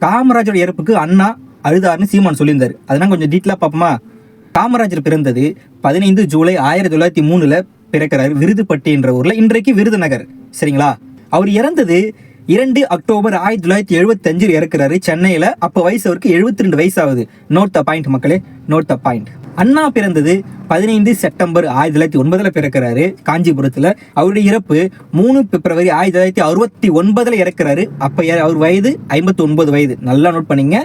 காமராஜர் இறப்புக்கு அண்ணா அழுதாருன்னு சீமான் சொல்லியிருந்தாரு. அதெல்லாம் கொஞ்சம் டீட்டெயிலாக பார்ப்போமா? காமராஜர் பிறந்தது 15 ஜூலை 1903 பிறக்கிறாரு விருதுப்பட்டி என்ற ஊர்ல, இன்றைக்கு விருதுநகர். சரிங்களா? அவர் இறந்தது 2 அக்டோபர் 1975 இறக்குறாரு சென்னையில. அப்போ வயசு அவருக்கு 72 வயசு ஆகுது. நோட் த பாயிண்ட் மக்களே, நோட் த பாயிண்ட். அண்ணா பிறந்தது 15 செப்டம்பர் 1909 பிறக்கிறாரு காஞ்சிபுரத்துல. அவருடைய இறப்பு 3 பிப்ரவரி 1969 இறக்குறாரு. அப்ப அவர் வயது 59 வயது. நல்லா நோட் பண்ணீங்க.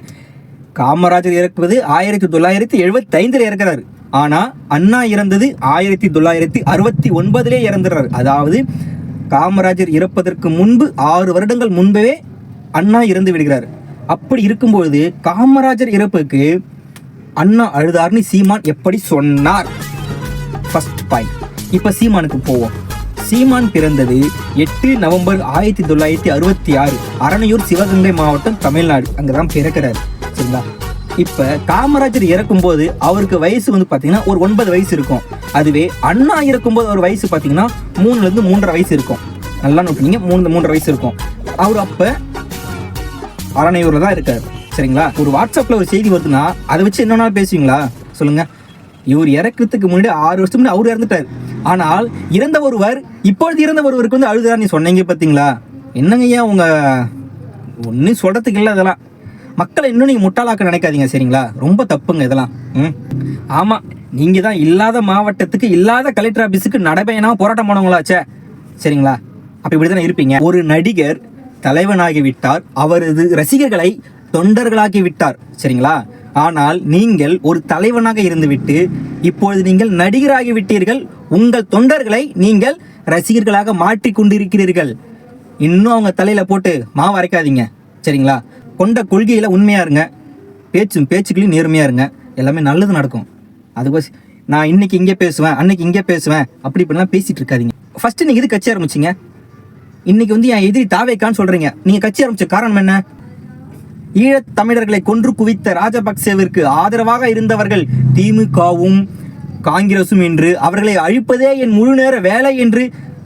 காமராஜர் இறக்குவது 1975 இறக்குறாரு. ஆனா அண்ணா இறந்தது 1969 இறந்துறாரு. அதாவது காமராஜர் இறப்பதற்கு முன்பு 6 வருடங்கள் முன்பே அண்ணா இறந்து விடுகிறார். அப்படி இருக்கும்பொழுது காமராஜர் இறப்புக்கு அண்ணா அழுதார்னு சீமான் எப்படி சொன்னார்? First point. இப்ப சீமானுக்கு போவோம். சீமான் பிறந்தது 8 நவம்பர் 1966 அரணையூர், சிவகங்கை மாவட்டம், தமிழ்நாடு. அங்கதான் பிறக்கிறாரு. சரிங்களா? இப்ப காமராஜர் இறக்கும் போது அவருக்கு வயசு வந்து பாத்தீங்கன்னா ஒரு 9 வயசு இருக்கும். அதுவே அண்ணா இறக்கும் போது அவர் வயசு பாத்தீங்கன்னா 3 to 3.5 வயசு இருக்கும். நல்லா நோட் பண்ணீங்க, 3.5 வயசு இருக்கும். அவர் அப்ப அரணையூர்ல தான் இருக்காரு. சரிங்களா? ஒரு வாட்ஸ்அப்ல ஒரு செய்தி வருதுன்னா அதை வச்சு என்னன்னா பேசுவீங்களா சொல்லுங்க? இவர் இறக்கிறதுக்கு முன்னாடி 6 வருஷத்துக்கு முன்னாடி அவர் இறந்துட்டார். ஆனால் இறந்த ஒருவர் இப்பொழுது இறந்த ஒருவருக்கு வந்து அழுதார் நீ சொன்னீங்க பாத்தீங்களா? என்னங்க ஐயா உங்க ஒன்னும் சொல்றதுக்கு இல்லை. அதெல்லாம் மக்களை இன்னும் நீங்க முட்டாளாக்க நினைக்காதீங்க. சரிங்களா? ரொம்ப தப்புங்க இதெல்லாம். ஆமா, நீங்க தான் இல்லாத மாவட்டத்துக்கு இல்லாத கலெக்டர் ஆபீஸுக்கு நடைபயணமா போராட்டம் போனவங்களாச்சே. சரிங்களா? அப்ப இப்படித்தானே இருப்பீங்க. ஒரு நடிகர் தலைவனாகி விட்டார், அவரது ரசிகர்களை தொண்டர்களாக்கி விட்டார். சரிங்களா? ஆனால் நீங்கள் ஒரு தலைவனாக இருந்துவிட்டு இப்பொழுது நீங்கள் நடிகராகி விட்டீர்கள். உங்கள் தொண்டர்களை நீங்கள் ரசிகர்களாக மாற்றி கொண்டிருக்கிறீர்கள். இன்னும் அவங்க தலையில போட்டு மாவு அரைக்காதீங்க. சரிங்களா? கொண்ட கொள்கையில உண்மையா இருங்க, பேச்சுக்களையும் நேர்மையா இருங்க. எல்லாமே நல்லது நடக்கும். அதுக்கு நான் இன்னைக்கு இங்கே பேசுவேன், அன்னைக்கு இங்கே பேசுவேன், அப்படி இப்படிலாம் பேசிட்டு இருக்காதீங்க. ஃபர்ஸ்ட் நீங்க எது கட்சி ஆரம்பிச்சிங்க? இன்னைக்கு வந்து என் எதிரி தாவேக்கான்னு சொல்றீங்க. நீங்க கட்சி ஆரம்பிச்ச காரணம் என்ன? ஈழத் தமிழர்களை கொன்று குவித்த ராஜபக்சேவிற்கு ஆதரவாக இருந்தவர்கள் திமுகவும் காங்கிரசும் என்று அவர்களை அழிப்பதே என் முழு நேர வேலை என்று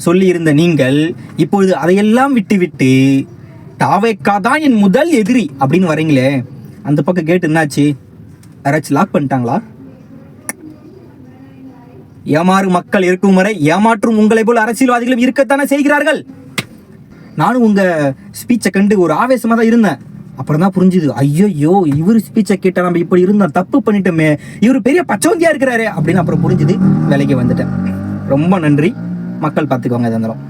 சொல்லி இருந்த நீங்கள் இப்பொழுது அதையெல்லாம் விட்டு தாவேக்கா தான் என் முதல் எதிரி அப்படின்னு வரீங்களே, அந்த பக்கம் கேட்டு என்னாச்சு? யாராச்சும் லாக் பண்ணிட்டாங்களா? ஏமாறு மக்கள் இருக்கும் வரை ஏமாற்றும் உங்களை போல் அரசியல்வாதிகளும் இருக்கத்தானே செய்கிறார்கள். நானும் உங்க ஸ்பீச்சை கண்டு ஒரு ஆவேசமா தான் இருந்தேன். அப்புறம் தான் புரிஞ்சுது, ஐயோ இவரு ஸ்பீச்சை கேட்டா நம்ம இப்படி இருந்தோம், தப்பு பண்ணிட்டோமே, இவரு பெரிய பச்சவந்தியா இருக்கிறாரு அப்படின்னு அப்புறம் புரிஞ்சுது. வேலைக்கு வந்துட்டேன். ரொம்ப நன்றி. மக்கள் பார்த்துக்கோங்க. இதெல்லாம்